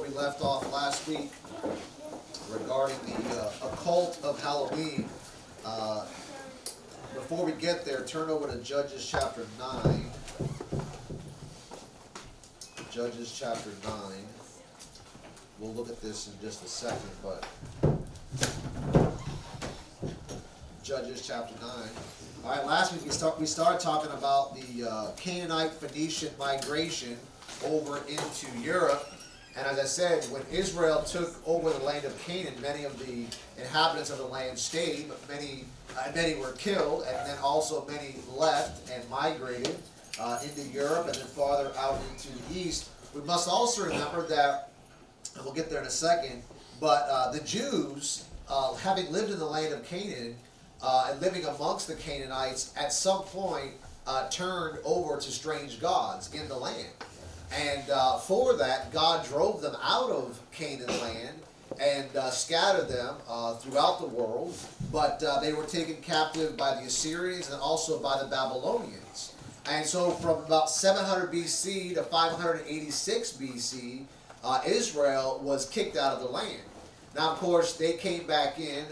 we left off last week regarding the Occult of Halloween. Before we get there, turn over to Judges chapter 9. Judges chapter 9. We'll look at this in just a second, but Judges chapter 9. All right, last week we started talking about the Canaanite Phoenician migration over into Europe. And as I said, when Israel took over the land of Canaan, many of the inhabitants of the land stayed, but many were killed, and then also many left and migrated into Europe and then farther out into the east. We must also remember that, and we'll get there in a second, but the Jews, having lived in the land of Canaan and living amongst the Canaanites, at some point turned over to strange gods in the land. And for that, God drove them out of Canaan land and scattered them throughout the world. But they were taken captive by the Assyrians and also by the Babylonians. And so from about 700 BC to 586 BC, Israel was kicked out of the land. Now, of course, they came back in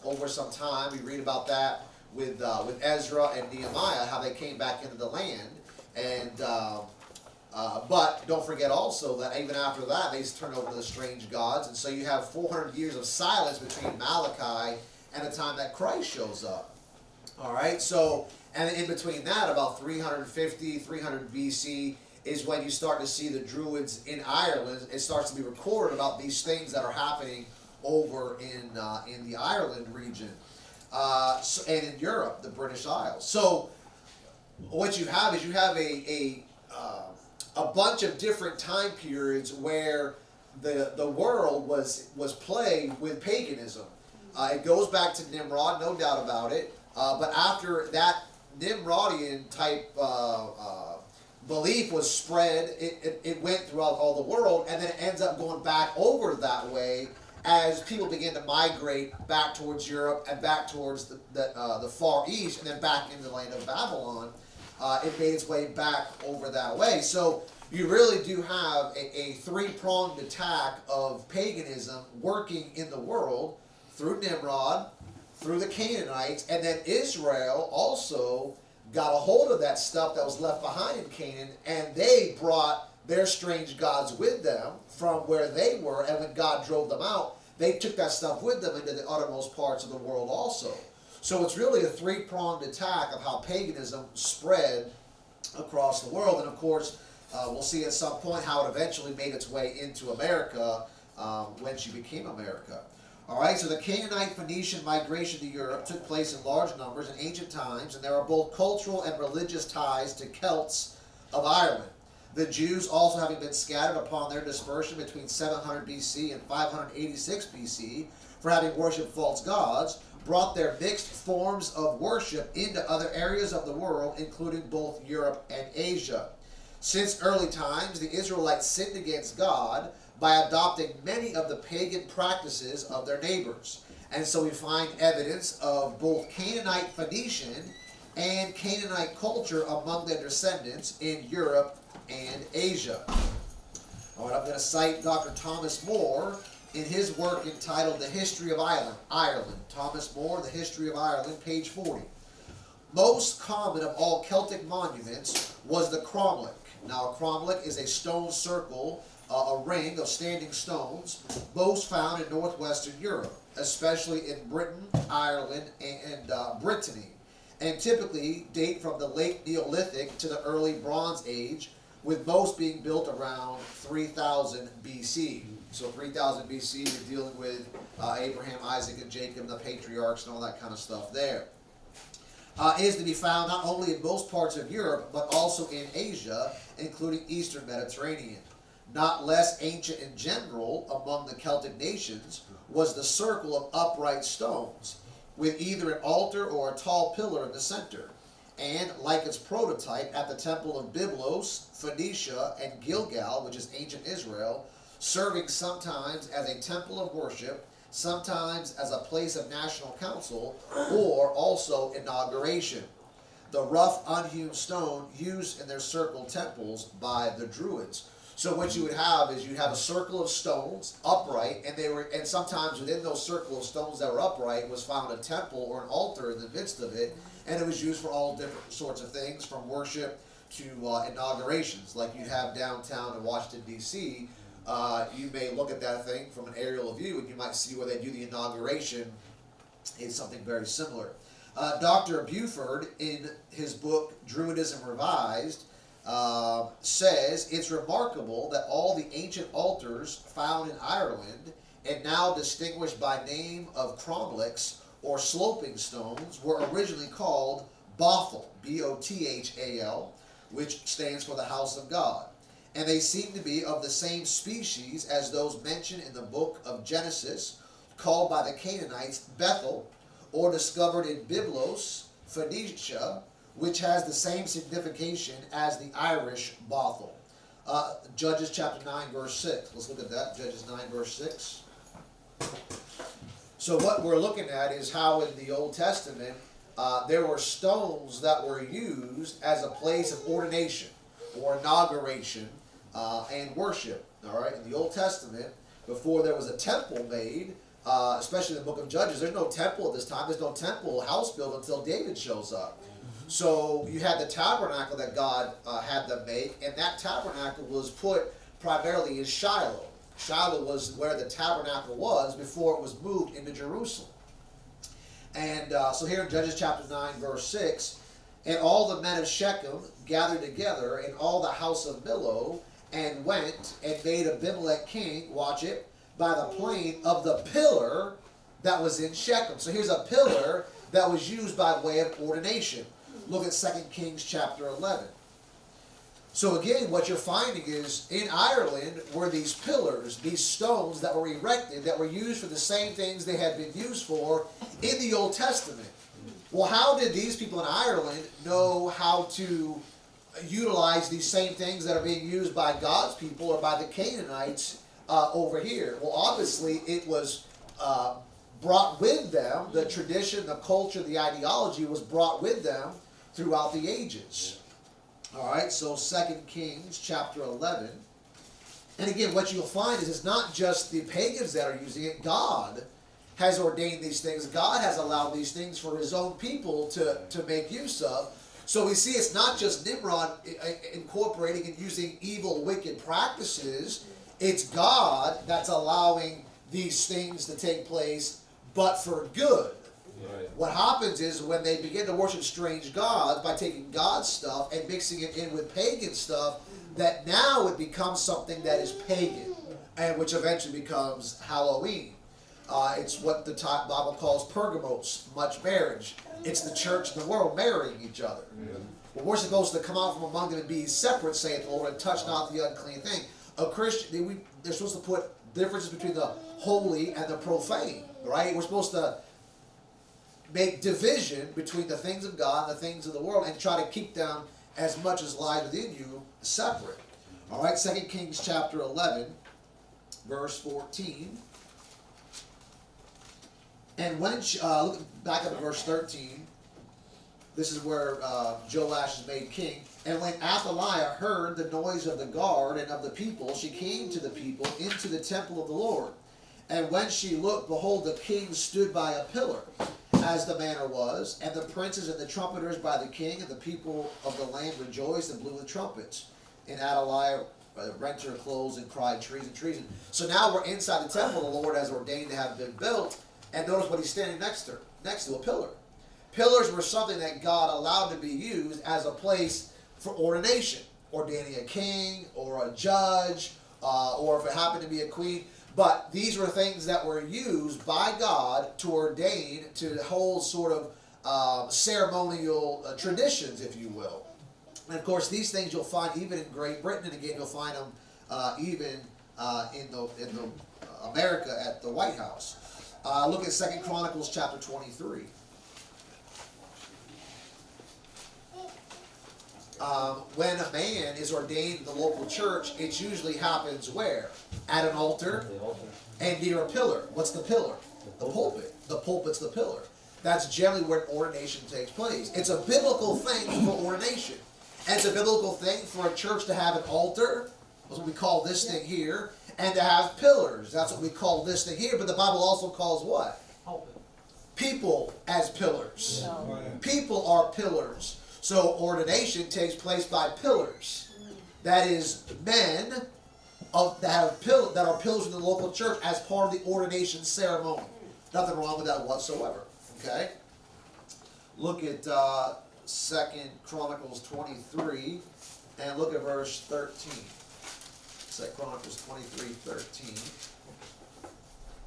over some time. We read about that with Ezra and Nehemiah, how they came back into the land. And but don't forget also that even after that, they turned over to the strange gods. And so you have 400 years of silence between Malachi and the time that Christ shows up. All right, so, and in between that, about 350, 300 BC, is when you start to see the Druids in Ireland. It starts to be recorded about these things that are happening over in the Ireland region and in Europe, the British Isles. So what you have is you have a bunch of different time periods where the world was plagued with paganism. It goes back to Nimrod, no doubt about it. But after that Nimrodian type belief was spread, it went throughout all the world, and then it ends up going back over that way as people begin to migrate back towards Europe and back towards the Far East, and then back into the land of Babylon. It made its way back over that way. So you really do have a three-pronged attack of paganism working in the world through Nimrod, through the Canaanites, and then Israel also got a hold of that stuff that was left behind in Canaan, and they brought their strange gods with them from where they were, and when God drove them out, they took that stuff with them into the uttermost parts of the world also. So it's really a three-pronged attack of how paganism spread across the world. And of course, we'll see at some point how it eventually made its way into America when she became America. All right, so the Canaanite Phoenician migration to Europe took place in large numbers in ancient times, and there are both cultural and religious ties to Celts of Ireland. The Jews, also having been scattered upon their dispersion between 700 BC and 586 BC for having worshipped false gods, brought their mixed forms of worship into other areas of the world, including both Europe and Asia. Since early times, the Israelites sinned against God by adopting many of the pagan practices of their neighbors. And so we find evidence of both Canaanite Phoenician and Canaanite culture among their descendants in Europe and Asia. All right, I'm going to cite Dr. Thomas More in his work entitled The History of Ireland. Thomas More, The History of Ireland, page 40. Most common of all Celtic monuments was the cromlech. Now, a cromlech is a stone circle, a ring of standing stones, most found in northwestern Europe, especially in Britain, Ireland, and Brittany, and typically date from the late Neolithic to the early Bronze Age, with most being built around 3000 BC. So 3000 BC, you're dealing with Abraham, Isaac, and Jacob, the patriarchs, and all that kind of stuff there. Is to be found not only in most parts of Europe, but also in Asia, including Eastern Mediterranean. Not less ancient in general among the Celtic nations was the circle of upright stones, with either an altar or a tall pillar in the center. And, like its prototype at the temple of Byblos, Phoenicia, and Gilgal, which is ancient Israel, serving sometimes as a temple of worship, sometimes as a place of national council, or also inauguration. The rough unhewn stone used in their circle temples by the Druids. So what you would have is you'd have a circle of stones upright, and sometimes within those circle of stones that were upright was found a temple or an altar in the midst of it, and it was used for all different sorts of things, from worship to inaugurations, like you have downtown in Washington D.C. You may look at that thing from an aerial view, and you might see where they do the inauguration. It's something very similar. Dr. Buford, in his book Druidism Revised, says it's remarkable that all the ancient altars found in Ireland, and now distinguished by name of cromlechs or sloping stones, were originally called Bothal, B-O-T-H-A-L, which stands for the house of God. And they seem to be of the same species as those mentioned in the book of Genesis, called by the Canaanites Bethel, or discovered in Byblos, Phoenicia, which has the same signification as the Irish Bothal. Judges chapter 9, verse 6. Let's look at that. Judges 9, verse 6. So what we're looking at is how in the Old Testament there were stones that were used as a place of ordination or inauguration and worship. All right, in the Old Testament, before there was a temple made, especially in the book of Judges, there's no temple at this time. There's no temple house built until David shows up. So you had the tabernacle that God had them make, and that tabernacle was put primarily in Shiloh. Shiloh was where the tabernacle was before it was moved into Jerusalem. And so here in Judges chapter 9, verse 6, and all the men of Shechem gathered together, and all the house of Millo, and went and made Abimelech king, watch it, by the plain of the pillar that was in Shechem. So here's a pillar that was used by way of ordination. Look at 2 Kings chapter 11. So again, what you're finding is in Ireland were these pillars, these stones that were erected, that were used for the same things they had been used for in the Old Testament. Well, how did these people in Ireland know how to utilize these same things that are being used by God's people or by the Canaanites over here? Well, obviously it was brought with them. The tradition, the culture, the ideology was brought with them throughout the ages. All right, so 2 Kings chapter 11. And again, what you'll find is it's not just the pagans that are using it. God has ordained these things. God has allowed these things for his own people to make use of. So we see it's not just Nimrod incorporating and using evil, wicked practices. It's God that's allowing these things to take place, but for good. Right. What happens is when they begin to worship strange gods by taking God's stuff and mixing it in with pagan stuff, that now it becomes something that is pagan, and which eventually becomes Hell-O-Ween. It's what the Bible calls pergamos, much marriage. It's the church and the world marrying each other. Well, we're supposed to come out from among them and be separate, saith the Lord, and touch not the unclean thing. A Christian, they're supposed to put differences between the holy and the profane, right? We're supposed to make division between the things of God and the things of the world, and try to keep them as much as lies within you separate. All right, 2 Kings chapter 11, verse 14. And when look back up at verse 13. This is where Joash is made king. And when Athaliah heard the noise of the guard and of the people, she came to the people into the temple of the Lord. And when she looked, behold, the king stood by a pillar, as the manner was, and the princes and the trumpeters by the king, and the people of the land rejoiced and blew with trumpets. And Athaliah rent her clothes and cried, treason, treason. So now we're inside the temple the Lord has ordained to have been built, and notice what he's standing next to a pillar. Pillars were something that God allowed to be used as a place for ordination, ordaining a king or a judge, or if it happened to be a queen. But these were things that were used by God to ordain, to hold sort of ceremonial traditions, if you will. And of course, these things you'll find even in Great Britain, and again you'll find them even in the America at the White House. Look at 2 Chronicles chapter 23. When a man is ordained in the local church, it usually happens where? At an altar and near a pillar. What's the pillar? The pulpit. The pulpit's the pillar. That's generally where ordination takes place. It's a biblical thing for ordination. And it's a biblical thing for a church to have an altar That's what we call this thing here. And to have pillars. That's what we call this thing here. But the Bible also calls what? People as pillars. People are pillars. So ordination takes place by pillars. That is men that are pillars in the local church as part of the ordination ceremony. Nothing wrong with that whatsoever. Okay? Look at 2 Chronicles 23 and look at verse 13. 2 Chronicles 23:13.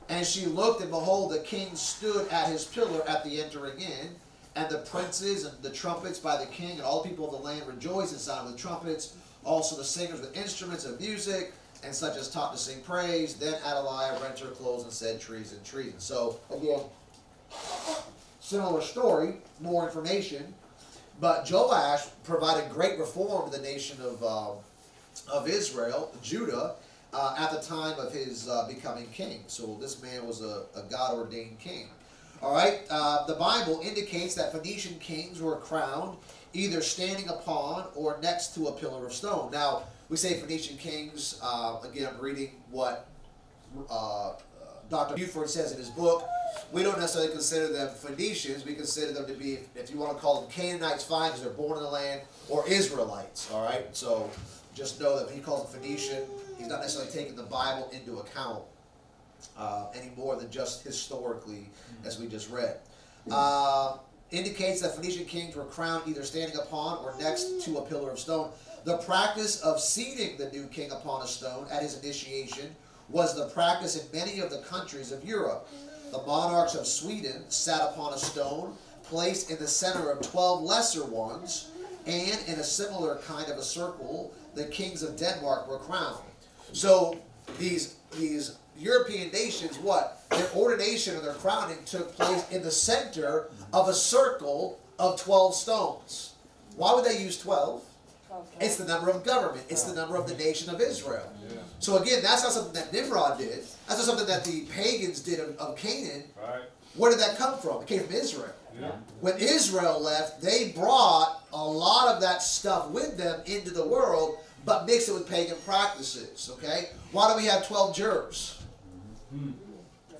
And she looked, and behold, the king stood at his pillar at the entering in, and the princes and the trumpets by the king, and all the people of the land rejoiced and sounded with trumpets, also the singers with instruments of music, and such as taught to sing praise. Then Athaliah rent her clothes and said, treason, treason. So, again, similar story, more information, but Joash provided great reform to the nation of Israel, Judah, at the time of his becoming king. So this man was a God-ordained king. All right, the Bible indicates that Phoenician kings were crowned either standing upon or next to a pillar of stone. Now, we say Phoenician kings, again, I'm reading what Dr. Buford says in his book. We don't necessarily consider them Phoenicians. We consider them to be, if you want to call them Canaanites, fine, because they're born in the land, or Israelites. All right, so just know that when he calls them Phoenician, he's not necessarily taking the Bible into account any more than just historically, as we just read. Indicates that Phoenician kings were crowned either standing upon or next to a pillar of stone. The practice of seating the new king upon a stone at his initiation was the practice in many of the countries of Europe. The monarchs of Sweden sat upon a stone placed in the center of 12 lesser ones, and in a similar kind of a circle, the kings of Denmark were crowned. So these European nations, their ordination or their crowning took place in the center of a circle of 12 stones. Why would they use 12? It's the number of government. It's the number of the nation of Israel. Yeah. So again, that's not something that Nimrod did. That's not something that the pagans did of Canaan. Right. Where did that come from? It came from Israel. Yeah. When Israel left, they brought a lot of that stuff with them into the world, but mixed it with pagan practices. Okay? Why do we have 12 jurors? Mm-hmm.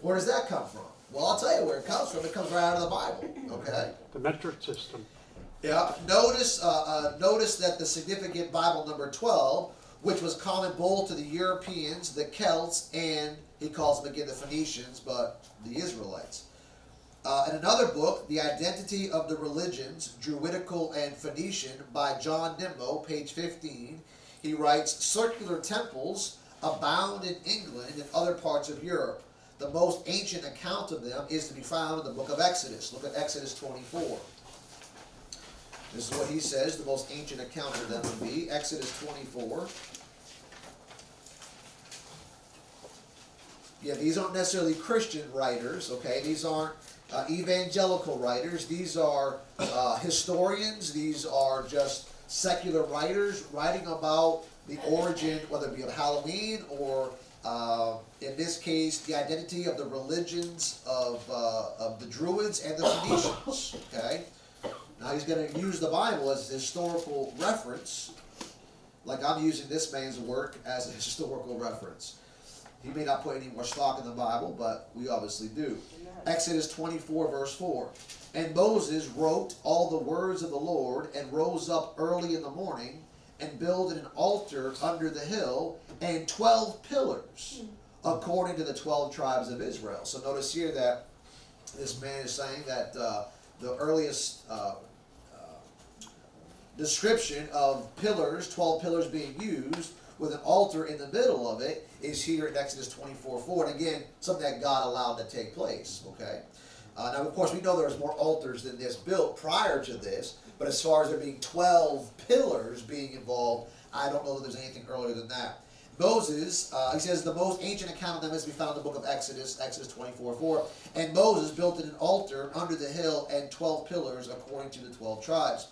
Where does that come from? Well, I'll tell you where it comes from. It comes right out of the Bible. Okay? The metric system. Yeah. Notice that the significant Bible number 12, which was common both to the Europeans, the Celts, and he calls them again the Phoenicians, but the Israelites. In another book, The Identity of the Religions, Druidical and Phoenician, by John Nimmo, page 15, he writes, circular temples abound in England and other parts of Europe. The most ancient account of them is to be found in the book of Exodus. Look at Exodus 24. This is what he says, the most ancient account of them would be, Exodus 24. Yeah, these aren't necessarily Christian writers, okay? These aren't evangelical writers. These are historians. These are just secular writers writing about the origin, whether it be of Halloween or, in this case, the identity of the religions of the Druids and the Phoenicians, okay? Now he's going to use the Bible as a historical reference, like I'm using this man's work as a historical reference. He may not put any more stock in the Bible, but we obviously do. Exodus 24, verse 4. And Moses wrote all the words of the Lord, and rose up early in the morning, and builded an altar under the hill, and 12 pillars, according to the 12 tribes of Israel. So notice here that this man is saying that the earliest description of pillars, 12 pillars being used, with an altar in the middle of it, is here in Exodus 24:4. And again, something that God allowed to take place. Okay. Now, of course, we know there's more altars than this built prior to this, but as far as there being 12 pillars being involved, I don't know that there's anything earlier than that. Moses, he says, the most ancient account of them is to be found in the book of Exodus, Exodus 24:4. And Moses built an altar under the hill and 12 pillars according to the 12 tribes.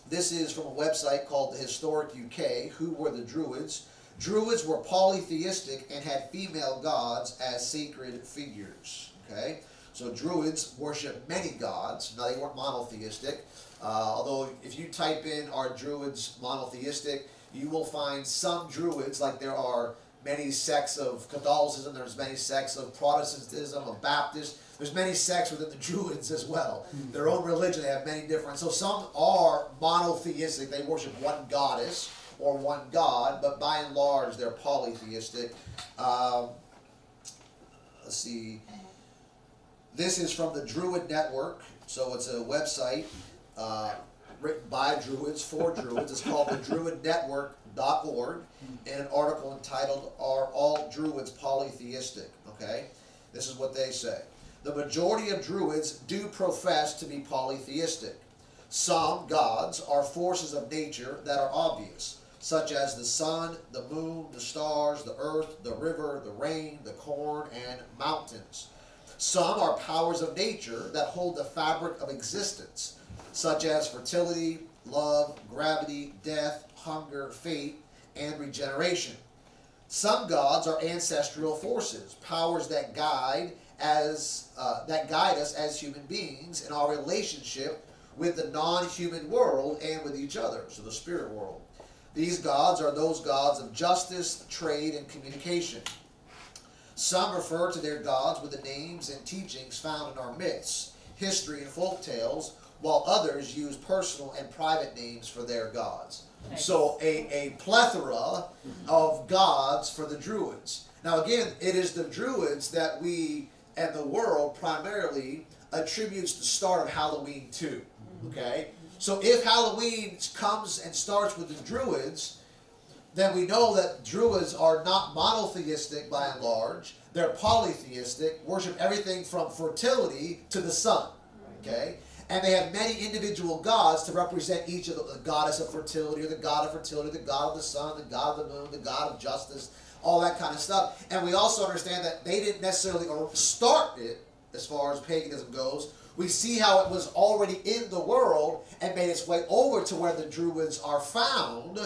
This is from a website called the Historic UK. Who were the Druids? Druids were polytheistic and had female gods as sacred figures. Okay, so Druids worship many gods. Now they weren't monotheistic. Although if you type in "are Druids monotheistic," you will find some Druids, like there are many sects of Catholicism, there's many sects of Protestantism, of Baptist, there's many sects within the Druids as well. Their own religion, they have many different, so some are monotheistic, they worship one goddess or one god, but by and large they're polytheistic. Let's see, this is from the Druid Network, so it's a website written by Druids for Druids. It's called the druidnetwork.org, and an article entitled, "Are All Druids Polytheistic?" Okay, this is what they say. The majority of Druids do profess to be polytheistic. Some gods are forces of nature that are obvious, such as the sun, the moon, the stars, the earth, the river, the rain, the corn, and mountains. Some are powers of nature that hold the fabric of existence, such as fertility, love, gravity, death, hunger, fate, and regeneration. Some gods are ancestral forces, powers that guide us as human beings in our relationship with the non-human world and with each other, so the spirit world. These gods are those gods of justice, trade, and communication. Some refer to their gods with the names and teachings found in our myths, history, and folk tales, while others use personal and private names for their gods. Nice. So a plethora of gods for the Druids. Now again, it is the Druids that we and the world primarily attributes the start of Halloween to. Okay? So if Halloween comes and starts with the Druids, then we know that Druids are not monotheistic by and large. They're polytheistic, worship everything from fertility to the sun. Okay? And they have many individual gods to represent each of the goddess of fertility, or the god of fertility, the god of the sun, the god of the moon, the god of justice, all that kind of stuff. And we also understand that they didn't necessarily start it, as far as paganism goes. We see how it was already in the world and made its way over to where the Druids are found.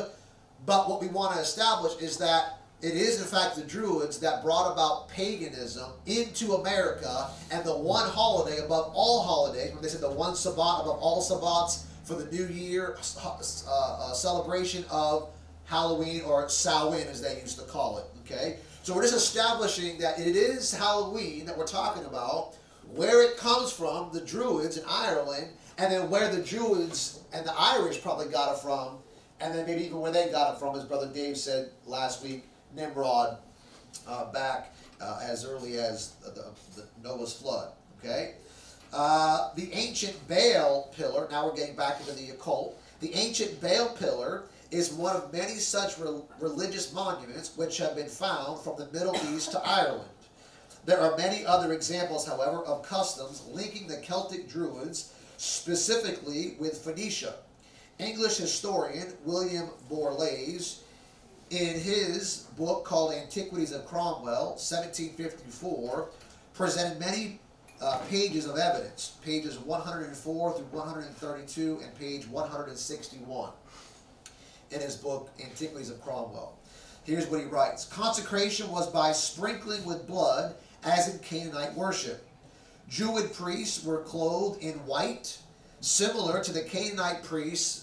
But what we want to establish is that it is in fact the Druids that brought about paganism into America, and the one holiday above all holidays, when they said the one Sabbath above all Sabbats for the New Year celebration of Halloween, or Samhain as they used to call it. Okay, so we're just establishing that it is Halloween that we're talking about, where it comes from, the Druids in Ireland, and then where the Druids and the Irish probably got it from, and then maybe even where they got it from, as Brother Dave said last week, Nimrod, back as early as the Noah's flood. Okay, the ancient Baal pillar. Now we're getting back into the occult. The ancient Baal pillar is one of many such religious monuments which have been found from the Middle East to Ireland. There are many other examples, however, of customs linking the Celtic Druids specifically with Phoenicia. English historian William Borlase, in his book called Antiquities of Cromwell, 1754, presented many pages of evidence, pages 104 through 132 and page 161 in his book Antiquities of Cromwell. Here's what he writes. Consecration was by sprinkling with blood, as in Canaanite worship. Druid priests were clothed in white, similar to the Canaanite priests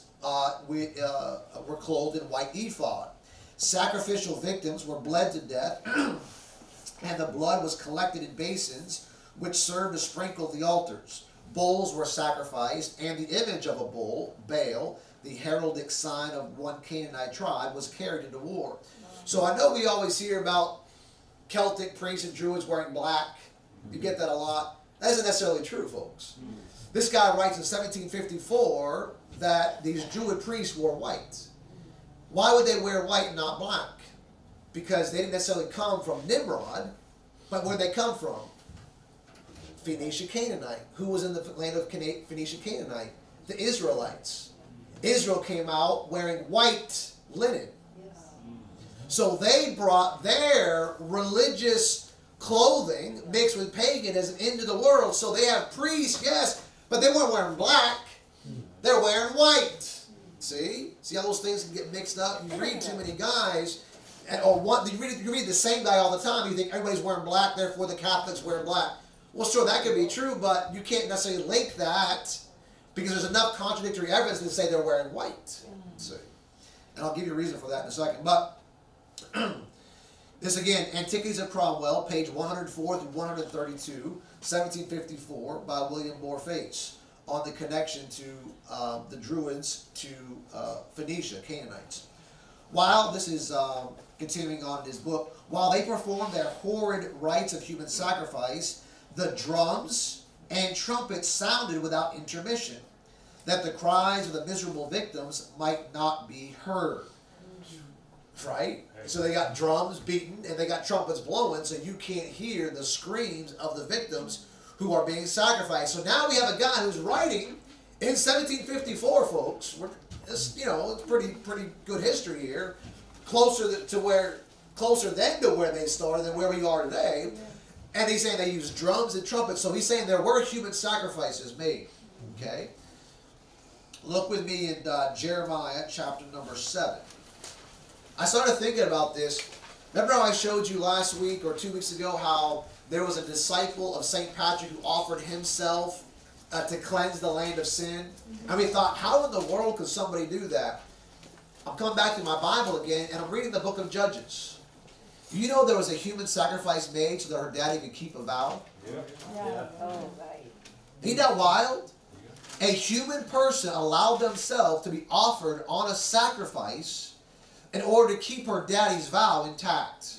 were clothed in white ephod. Sacrificial victims were bled to death, and the blood was collected in basins, which served to sprinkle the altars. Bulls were sacrificed, and the image of a bull, Baal, the heraldic sign of one Canaanite tribe, was carried into war. So I know we always hear about Celtic priests and Druids wearing black. You get that a lot. That isn't necessarily true, folks. This guy writes in 1754 that these Druid priests wore white. Why would they wear white and not black? Because they didn't necessarily come from Nimrod, but where did they come from? Phoenicia Canaanite. Who was in the land of Phoenicia Canaanite? The Israelites. Israel came out wearing white linen. So they brought their religious clothing mixed with paganism into the world. So they have priests, yes, but they weren't wearing black. They're wearing white. See how those things can get mixed up? You read too many guys, you read the same guy all the time. You think everybody's wearing black, therefore the Catholics wear black. Well, sure, that could be true, but you can't necessarily link that because there's enough contradictory evidence to say they're wearing white. See. And I'll give you a reason for that in a second. But this again, Antiquities of Cromwell, page 104 through 132, 1754, by William Moore Fates, on the connection to the Druids to Phoenicia, Canaanites. While, this is continuing on in his book, while they performed their horrid rites of human sacrifice, the drums and trumpets sounded without intermission, that the cries of the miserable victims might not be heard. Right? So they got drums beating and they got trumpets blowing, so you can't hear the screams of the victims who are being sacrificed. So now we have a guy who's writing in 1754, folks. It's pretty good history here, closer than to where they started than where we are today. And he's saying they used drums and trumpets. So he's saying there were human sacrifices made. Okay. Look with me in Jeremiah chapter number 7. I started thinking about this. Remember how I showed you last week or 2 weeks ago how there was a disciple of St. Patrick who offered himself to cleanse the land of sin? And we thought, how in the world could somebody do that? I'm coming back to my Bible again, and I'm reading the book of Judges. You know there was a human sacrifice made so that her daddy could keep a vow? Yeah. Oh, right. Ain't that wild? A human person allowed themselves to be offered on a sacrifice in order to keep her daddy's vow intact.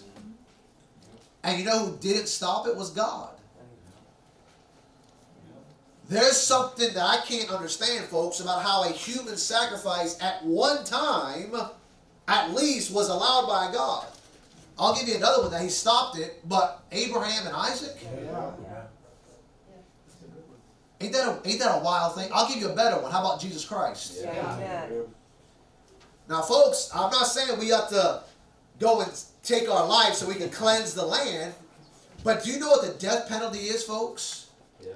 And you know who didn't stop it was God. There's something that I can't understand, folks, about how a human sacrifice at one time, at least, was allowed by God. I'll give you another one that he stopped it, but Abraham and Isaac? Ain't that a wild thing? I'll give you a better one. How about Jesus Christ? Yeah. Now, folks, I'm not saying we have to go and take our life so we can cleanse the land, but do you know what the death penalty is, folks? Yeah.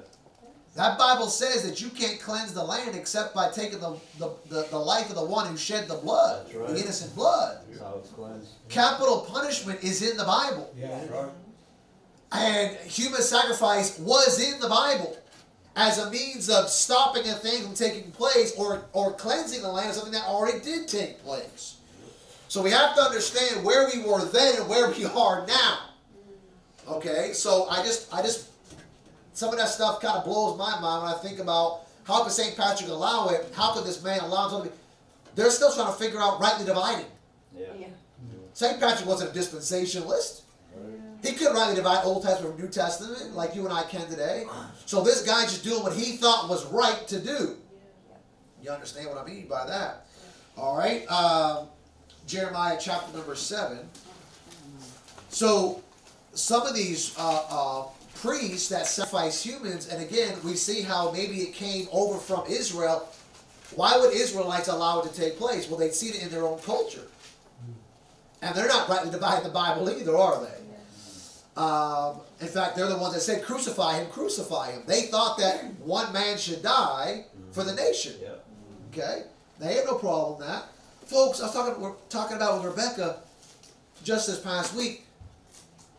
That Bible says that you can't cleanse the land except by taking the life of the one who shed the blood, That's right. the innocent blood. That's how it's cleansed. Capital punishment is in the Bible. Yeah, that's right. And human sacrifice was in the Bible as a means of stopping a thing from taking place or cleansing the land of something that already did take place. So we have to understand where we were then and where we are now. Okay, so I just some of that stuff kind of blows my mind when I think about how could St. Patrick allow it? How could this man allow something? They're still trying to figure out rightly dividing. Yeah. St. Patrick wasn't a dispensationalist. He couldn't rightly divide Old Testament from New Testament like you and I can today. So this guy's just doing what he thought was right to do. You understand what I mean by that? All right. Jeremiah chapter number 7. So some of these priests that sacrifice humans, and again, we see how maybe it came over from Israel. Why would Israelites allow it to take place? Well, they'd seen it in their own culture. And they're not rightly dividing the Bible either, are they? In fact, they're the ones that said, crucify him, crucify him. They thought that one man should die for the nation. Yeah. Okay? They had no problem with that. Folks, we're talking about with Rebecca just this past week.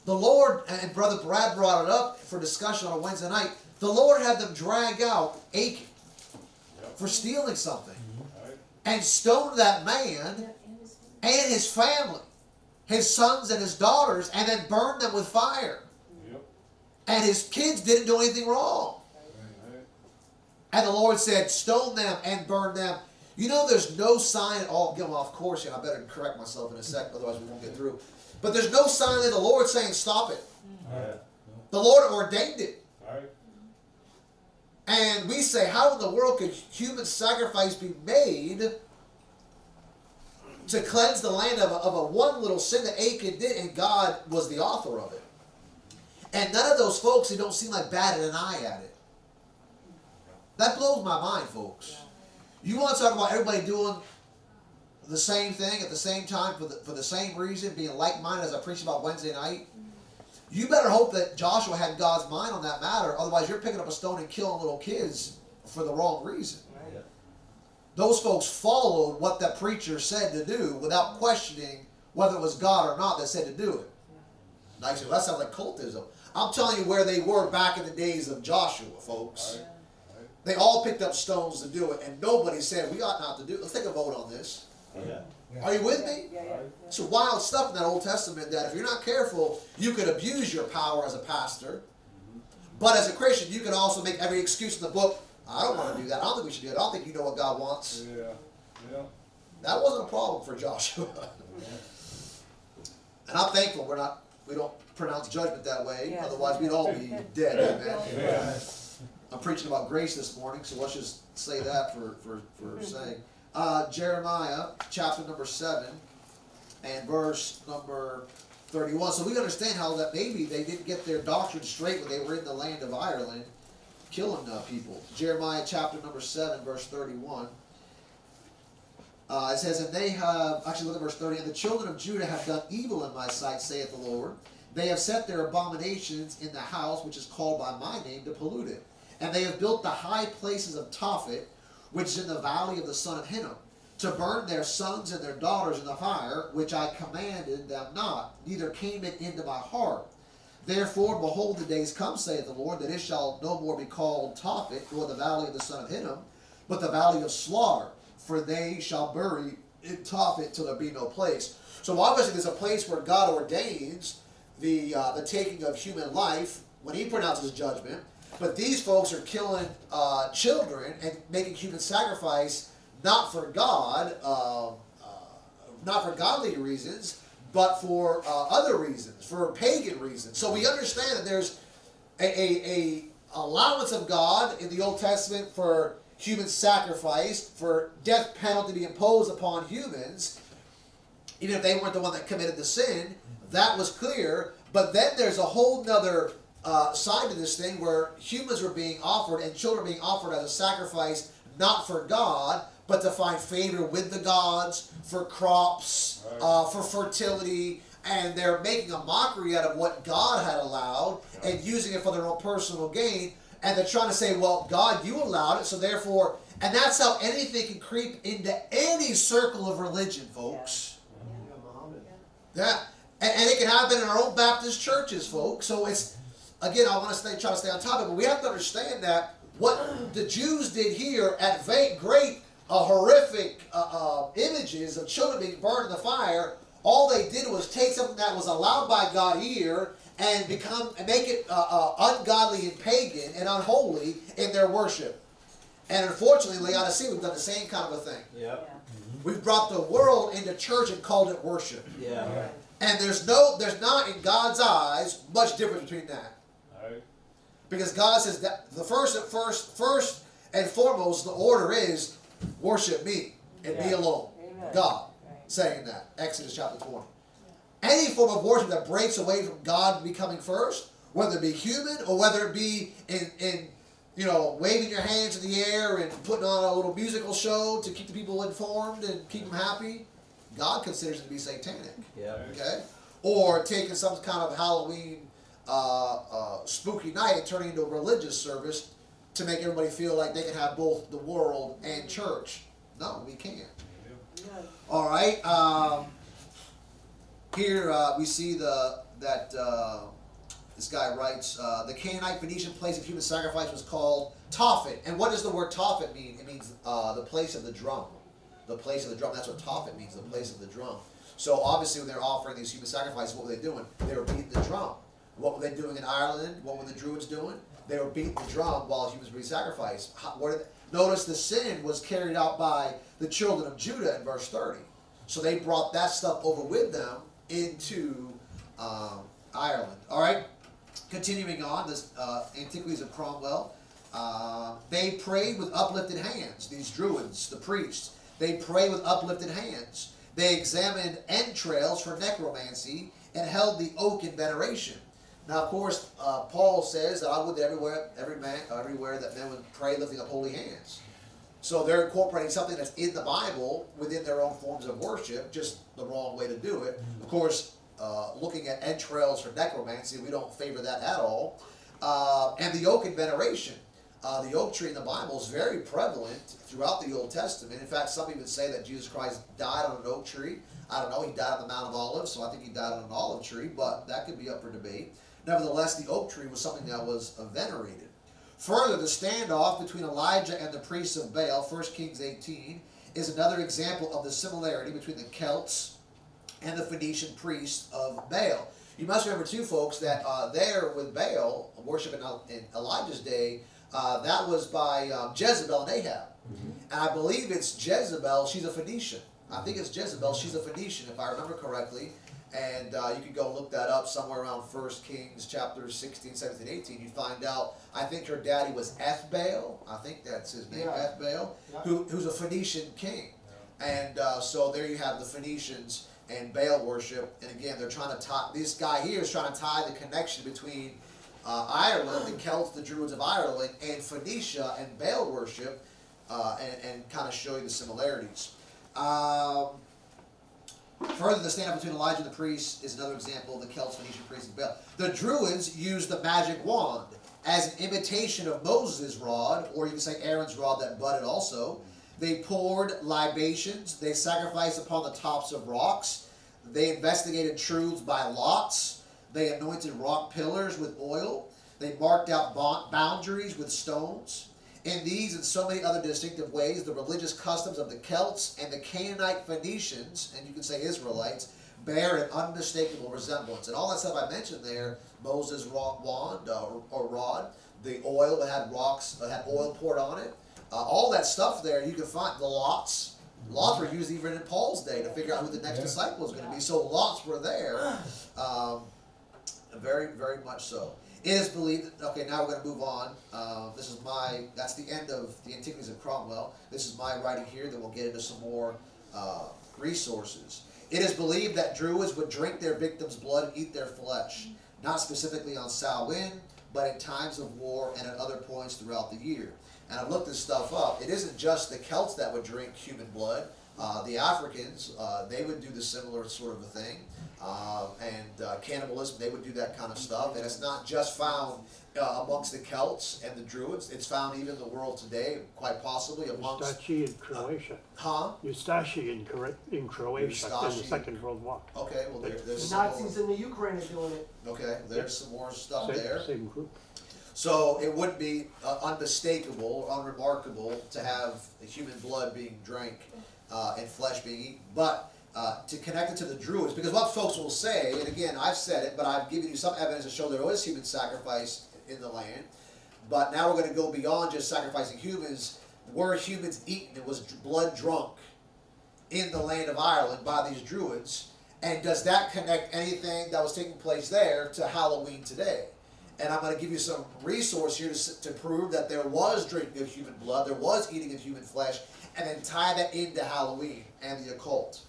The Lord, and Brother Brad brought it up for discussion on a Wednesday night, the Lord had them drag out Achan for stealing something and stone that man and his family, his sons and his daughters, and then burn them with fire. And his kids didn't do anything wrong. And the Lord said, stone them and burn them. You know, there's no sign at all. Get off course here. I better correct myself in a second, otherwise we won't get through. But there's no sign that the Lord saying, stop it. The Lord ordained it. And we say, how in the world could human sacrifice be made to cleanse the land of a one little sin that Achan did, and God was the author of it? And none of those folks who don't seem like batted an eye at it. That blows my mind, folks. You want to talk about everybody doing the same thing at the same time for the same reason, being like-minded, as I preached about Wednesday night? You better hope that Joshua had God's mind on that matter, otherwise you're picking up a stone and killing little kids for the wrong reason. Yeah. Those folks followed what that preacher said to do without questioning whether it was God or not that said to do it. Now you say, well, that sounds like cultism. I'm telling you where they were back in the days of Joshua, folks. They all picked up stones to do it, and nobody said, we ought not to do it. Let's take a vote on this. Yeah. Are you with me? Yeah. It's wild stuff in that Old Testament that if you're not careful, you could abuse your power as a pastor. But as a Christian, you can also make every excuse in the book. I don't want to do that. I don't think we should do it. I don't think you know what God wants. Yeah. That wasn't a problem for Joshua. And I'm thankful we don't pronounce judgment that way. Yes. Otherwise, we'd all be dead. Amen. Yeah. I'm preaching about grace this morning, so let's just say that for saying. Jeremiah chapter number 7 and verse number 31. So we understand how that maybe they didn't get their doctrine straight when they were in the land of Ireland killing people. Jeremiah chapter number 7 verse 31. It says, and they have, actually look at verse 30, and the children of Judah have done evil in my sight, saith the Lord. They have set their abominations in the house which is called by my name to pollute it. And they have built the high places of Tophet, which is in the valley of the son of Hinnom, to burn their sons and their daughters in the fire, which I commanded them not, neither came it into my heart. Therefore, behold, the days come, saith the Lord, that it shall no more be called Tophet, nor the valley of the son of Hinnom, but the valley of slaughter, for they shall bury in Tophet till there be no place. So obviously there's a place where God ordains the taking of human life when he pronounces judgment. But these folks are killing children and making human sacrifice not for God, not for godly reasons, but for other reasons, for pagan reasons. So we understand that there's a allowance of God in the Old Testament for human sacrifice, for death penalty to be imposed upon humans, even if they weren't the one that committed the sin. That was clear. But then there's a whole nother side to this thing where humans were being offered and children being offered as a sacrifice, not for God, but to find favor with the gods, for crops, for fertility, and they're making a mockery out of what God had allowed and using it for their own personal gain, and they're trying to say, well, God, you allowed it, so therefore, and that's how anything can creep into any circle of religion, folks. Yeah. And it can happen in our own Baptist churches, folks. So it's, again, I want to try to stay on topic, but we have to understand that what the Jews did here at great horrific images of children being burned in the fire, all they did was take something that was allowed by God here and make it ungodly and pagan and unholy in their worship. And unfortunately, Laodicea, we've done the same kind of a thing. Yep. We've brought the world into church and called it worship. Yeah. And there's not in God's eyes much difference between that. Right. Because God says that the first and foremost, the order is worship me and me alone. Amen. God saying that. Exodus chapter 20. Any form of worship that breaks away from God becoming first, whether it be human or whether it be in waving your hands in the air and putting on a little musical show to keep the people informed and keep them happy, God considers it to be satanic. Yeah. Okay? Or taking some kind of Hell-O-Ween spooky night and turning into a religious service to make everybody feel like they can have both the world and church. No, we can't. All right. Here we see that this guy writes, the Canaanite Phoenician place of human sacrifice was called Tophet. And what does the word Tophet mean? It means the place of the drum. The place of the drum. That's what Tophet means, the place of the drum. So obviously when they're offering these human sacrifices, what were they doing? They were beating the drum. What were they doing in Ireland? What were the Druids doing? They were beating the drum while humans were being sacrificed. Notice the sin was carried out by the children of Judah in verse 30. So they brought that stuff over with them into Ireland. All right, continuing on, this Antiquities of Cromwell. They prayed with uplifted hands, these Druids, the priests. They prayed with uplifted hands. They examined entrails for necromancy and held the oak in veneration. Now, of course, Paul says that I would everywhere that men would pray lifting up holy hands. So they're incorporating something that's in the Bible within their own forms of worship, just the wrong way to do it. Of course, looking at entrails for necromancy, we don't favor that at all. And the oak in veneration. The oak tree in the Bible is very prevalent throughout the Old Testament. In fact, some even say that Jesus Christ died on an oak tree. I don't know, he died on the Mount of Olives, so I think he died on an olive tree, but that could be up for debate. Nevertheless, the oak tree was something that was venerated. Further, the standoff between Elijah and the priests of Baal, 1 Kings 18, is another example of the similarity between the Celts and the Phoenician priests of Baal. You must remember too, folks, that there with Baal, worship in Elijah's day, that was by Jezebel and Ahab. And I believe it's Jezebel, she's a Phoenician. I think it's Jezebel, she's a Phoenician, if I remember correctly. And you can go look that up somewhere around 1 Kings chapter 16, 17, 18. You find out, I think her daddy was Ethbaal. I think that's his name, Ethbaal, who's a Phoenician king. And so there you have the Phoenicians and Baal worship. And again, they're trying to tie, this guy here is trying to tie the connection between Ireland, the Celts, the Druids of Ireland, and Phoenicia and Baal worship, and kind of show you the similarities. Further, the stand-up between Elijah and the priests is another example of the Celts, Phoenician priests, and Baal. The Druids used the magic wand as an imitation of Moses' rod, or you can say Aaron's rod that budded also. They poured libations. They sacrificed upon the tops of rocks. They investigated truths by lots. They anointed rock pillars with oil. They marked out boundaries with stones. In these and so many other distinctive ways, the religious customs of the Celts and the Canaanite Phoenicians, and you can say Israelites, bear an unmistakable resemblance. And all that stuff I mentioned there, Moses' wand or rod, the oil that had rocks, that had oil poured on it, all that stuff there, you can find the lots. Lots were used even in Paul's day to figure out who the next disciple was going to be. So lots were there, very, very much so. It is believed, okay, now we're going to move on. That's the end of the Antiquities of Cromwell. This is my writing here, then we'll get into some more resources. It is believed that Druids would drink their victims' blood and eat their flesh, not specifically on Samhain, but in times of war and at other points throughout the year. And I've looked this stuff up. It isn't just the Celts that would drink human blood. The Africans, they would do the similar sort of a thing. And cannibalism, they would do that kind of stuff. And it's not just found amongst the Celts and the Druids. It's found even in the world today, quite possibly amongst... Ustashi in Croatia. Ustashi in Croatia in the Second World War. Okay, well there's The some Nazis more. in the Ukraine are doing it. Okay, there's some more stuff there. Same group. So it would be unmistakable or unremarkable to have human blood being drank and flesh being eaten. But to connect it to the Druids, because what folks will say, and again, I've said it, but I've given you some evidence to show there was human sacrifice in the land. But now we're going to go beyond just sacrificing humans. Were humans eaten? It was blood drunk in the land of Ireland by these Druids. And does that connect anything that was taking place there to Halloween today? And I'm going to give you some resource here to prove that there was drinking of human blood, there was eating of human flesh, and then tie that into Halloween and the occult.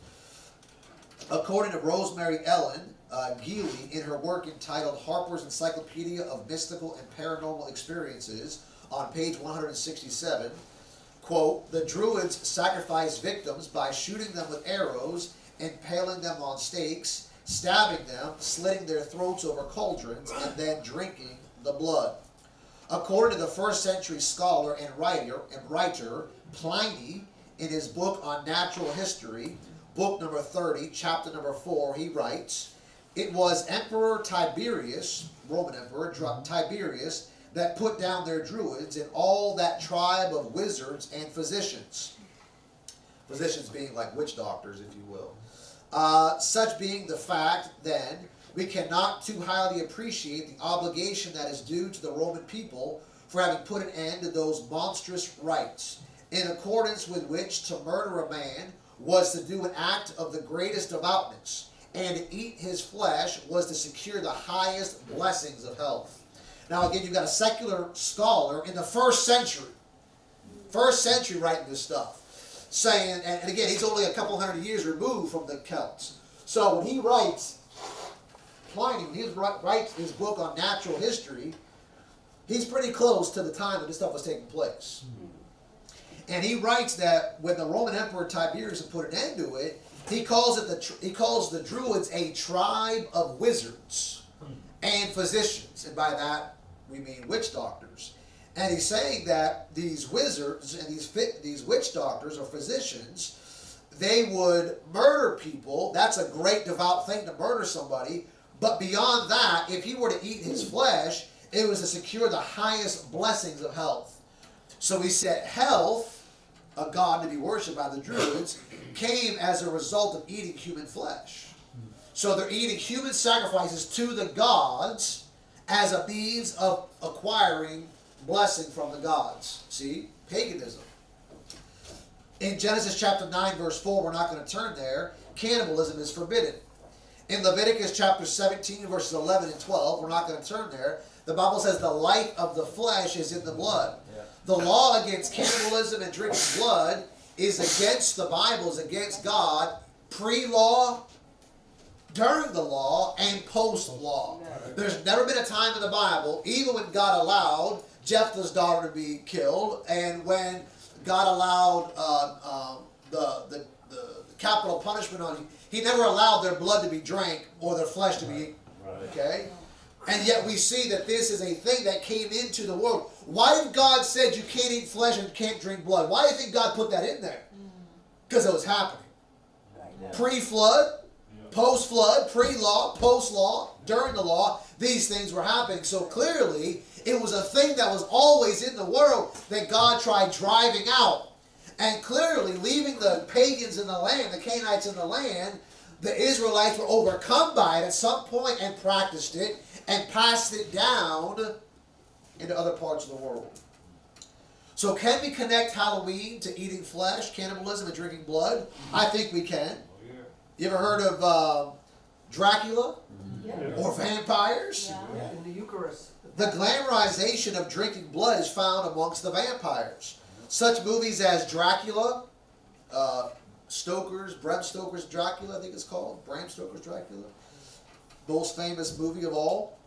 According to Rosemary Ellen Geely, in her work entitled Harper's Encyclopedia of Mystical and Paranormal Experiences, on page 167, quote, the Druids sacrificed victims by shooting them with arrows, impaling them on stakes, stabbing them, slitting their throats over cauldrons, and then drinking the blood. According to the first century scholar and writer Pliny, in his book on natural history, book number 30, chapter number 4, he writes, it was Emperor Tiberius, Roman Emperor Tiberius, that put down their Druids and all that tribe of wizards and physicians. Physicians being like witch doctors, if you will. Such being the fact, then, we cannot too highly appreciate the obligation that is due to the Roman people for having put an end to those monstrous rites, in accordance with which to murder a man was to do an act of the greatest devoutness, and to eat his flesh was to secure the highest blessings of health. Now again, you've got a secular scholar in the first century writing this stuff. Saying, and again, he's only a couple hundred years removed from the Celts. So when he writes, Pliny, when he writes his book on natural history, he's pretty close to the time that this stuff was taking place. And he writes that when the Roman Emperor Tiberius had put an end to it, he calls the Druids a tribe of wizards and physicians, and by that we mean witch doctors. And he's saying that these wizards and these witch doctors or physicians, they would murder people. That's a great devout thing to murder somebody. But beyond that, if he were to eat his flesh, it was to secure the highest blessings of health. So we said health, a god to be worshipped by the Druids, came as a result of eating human flesh. So they're eating human sacrifices to the gods as a means of acquiring blessing from the gods. See? Paganism. In Genesis chapter 9, verse 4, we're not going to turn there, cannibalism is forbidden. In Leviticus chapter 17, verses 11 and 12, we're not going to turn there, the Bible says the life of the flesh is in the blood. Yeah. The law against cannibalism and drinking blood is against the Bible, is against God, pre-law, during the law, and post-law. There's never been a time in the Bible, even when God allowed Jephthah's daughter to be killed, and when God allowed the capital punishment on you, He never allowed their blood to be drank or their flesh to be eaten. Okay? And yet we see that this is a thing that came into the world. Why did God say you can't eat flesh and can't drink blood? Why do you think God put that in there? Because it was happening. Pre-flood, post-flood, pre-law, post-law, during the law, these things were happening. So clearly, it was a thing that was always in the world that God tried driving out. And clearly, leaving the pagans in the land, the Canaanites in the land, the Israelites were overcome by it at some point and practiced it and passed it down into other parts of the world. So can we connect Halloween to eating flesh, cannibalism, and drinking blood? I think we can. You ever heard of Dracula? Or vampires? Yeah. In the Eucharist. The glamorization of drinking blood is found amongst the vampires. Such movies as Dracula, Bram Stoker's Dracula, I think it's called. Bram Stoker's Dracula. Most famous movie of all.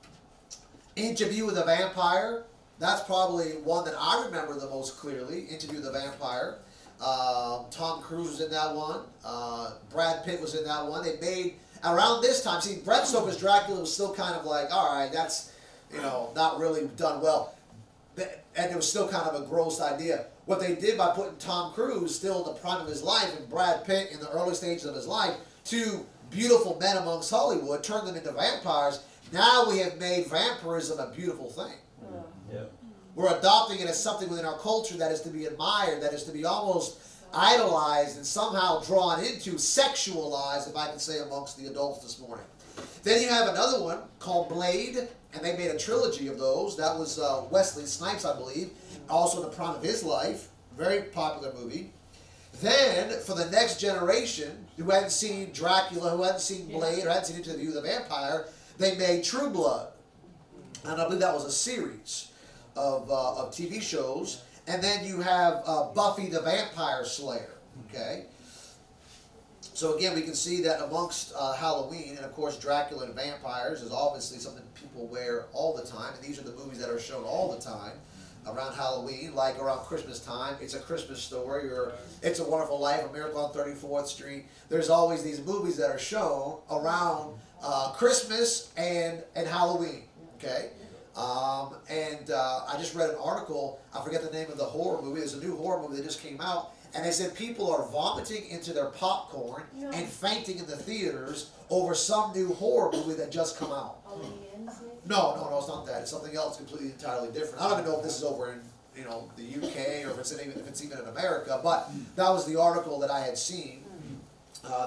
Interview with a Vampire. That's probably one that I remember the most clearly. Interview with a Vampire. Tom Cruise was in that one. Brad Pitt was in that one. They made, around this time, see, Bram Stoker's Dracula was still kind of like, all right, that's, not really done well. And it was still kind of a gross idea. What they did by putting Tom Cruise still in the prime of his life and Brad Pitt in the early stages of his life, two beautiful men amongst Hollywood, turned them into vampires. Now we have made vampirism a beautiful thing. We're adopting it as something within our culture that is to be admired, that is to be almost idolized and somehow drawn into, sexualized, if I can say, amongst the adults this morning. Then you have another one called Blade, and they made a trilogy of those. That was Wesley Snipes, I believe, also in the prime of his life. Very popular movie. Then, for the next generation, who hadn't seen Dracula, who hadn't seen Blade, or hadn't seen Interview with the Vampire, they made True Blood. And I believe that was a series of TV shows. And then you have Buffy the Vampire Slayer. Okay? So again, we can see that amongst Halloween, and of course Dracula and vampires is obviously something people wear all the time. And these are the movies that are shown all the time around Halloween, like around Christmas time. It's a Christmas Story, or It's a Wonderful Life, A Miracle on 34th Street. There's always these movies that are shown around Christmas and Halloween. Okay? I just read an article, I forget the name of the horror movie, there's a new horror movie that just came out, and they said people are vomiting into their popcorn and fainting in the theaters over some new horror movie that just come out. No, it's not that. It's something else completely entirely different. I don't even know if this is over in the UK or if it's even in America, but that was the article that I had seen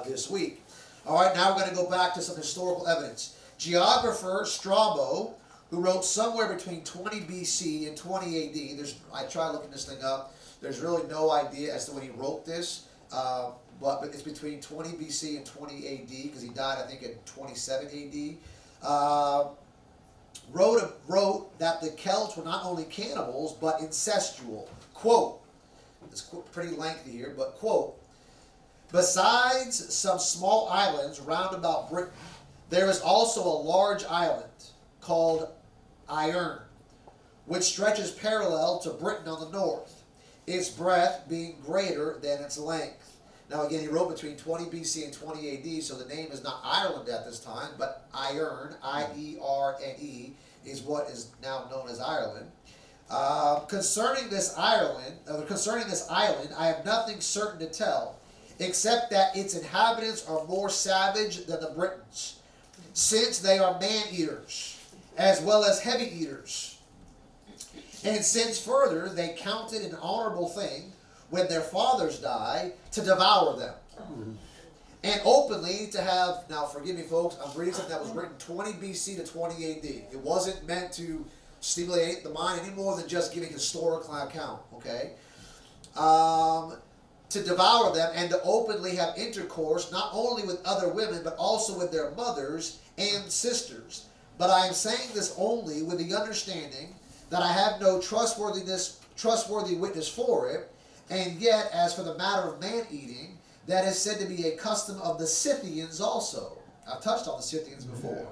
this week. All right, now we're going to go back to some historical evidence. Geographer Strabo, who wrote somewhere between 20 BC and 20 AD. I tried looking this thing up. There's really no idea as to when he wrote this, but it's between 20 BC and 20 AD because he died, I think, in 27 AD. Wrote that the Celts were not only cannibals but incestual. Quote, it's pretty lengthy here, but quote, besides some small islands round about Britain, there is also a large island called Ierne, which stretches parallel to Britain on the north, its breadth being greater than its length. Now again, he wrote between 20 BC and 20 AD, so the name is not Ireland at this time, but Ierne, I-E-R-N-E, is what is now known as Ireland. Concerning this island, I have nothing certain to tell, except that its inhabitants are more savage than the Britons, since they are man-eaters, as well as heavy eaters. And since further they count it an honorable thing when their fathers die, to devour them. And openly to have, now forgive me folks, I'm reading something that was written 20 BC to 20 AD. It wasn't meant to stimulate the mind any more than just giving historical account, okay? To devour them and to openly have intercourse, not only with other women, but also with their mothers and sisters. But I am saying this only with the understanding that I have no trustworthy witness for it, and yet, as for the matter of man-eating, that is said to be a custom of the Scythians also. I've touched on the Scythians before.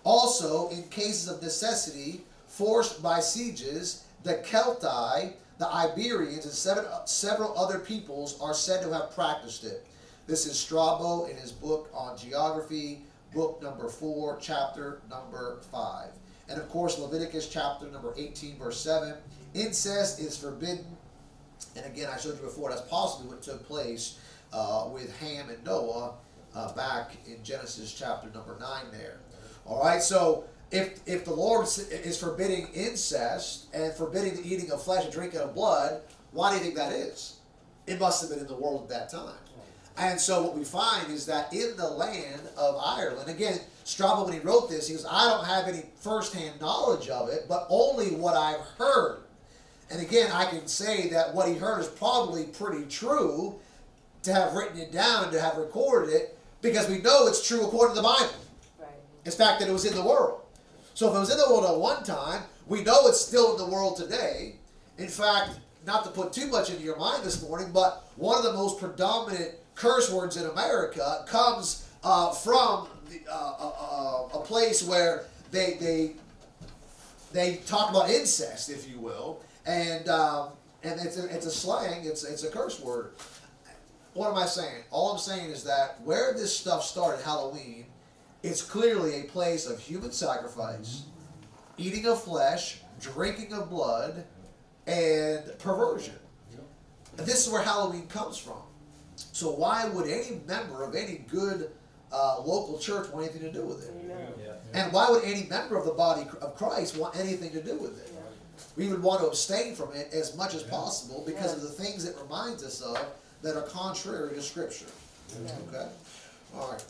Also, in cases of necessity, forced by sieges, the Celti, the Iberians, and several other peoples are said to have practiced it. This is Strabo in his book on geography, book number 4, chapter number 5. And of course, Leviticus chapter number 18, verse 7. Incest is forbidden. And again, I showed you before, that's possibly what took place with Ham and Noah back in Genesis chapter number 9 there. All right, so if the Lord is forbidding incest and forbidding the eating of flesh and drinking of blood, why do you think that is? It must have been in the world at that time. And so what we find is that in the land of Ireland, again, Strabo, when he wrote this, he goes, I don't have any firsthand knowledge of it, but only what I've heard. And again, I can say that what he heard is probably pretty true to have written it down and to have recorded it, because we know it's true according to the Bible. Right. It's the fact that it was in the world. So if it was in the world at one time, we know it's still in the world today. In fact, not to put too much into your mind this morning, but one of the most predominant curse words in America comes from a place where they talk about incest, if you will, and it's a slang, it's a curse word. What am I saying? All I'm saying is that where this stuff started, Halloween, it's clearly a place of human sacrifice, eating of flesh, drinking of blood, and perversion. And this is where Halloween comes from. So why would any member of any good local church want anything to do with it? And why would any member of the body of Christ want anything to do with it? We would want to abstain from it as much as possible because of the things it reminds us of that are contrary to Scripture. Okay? All right.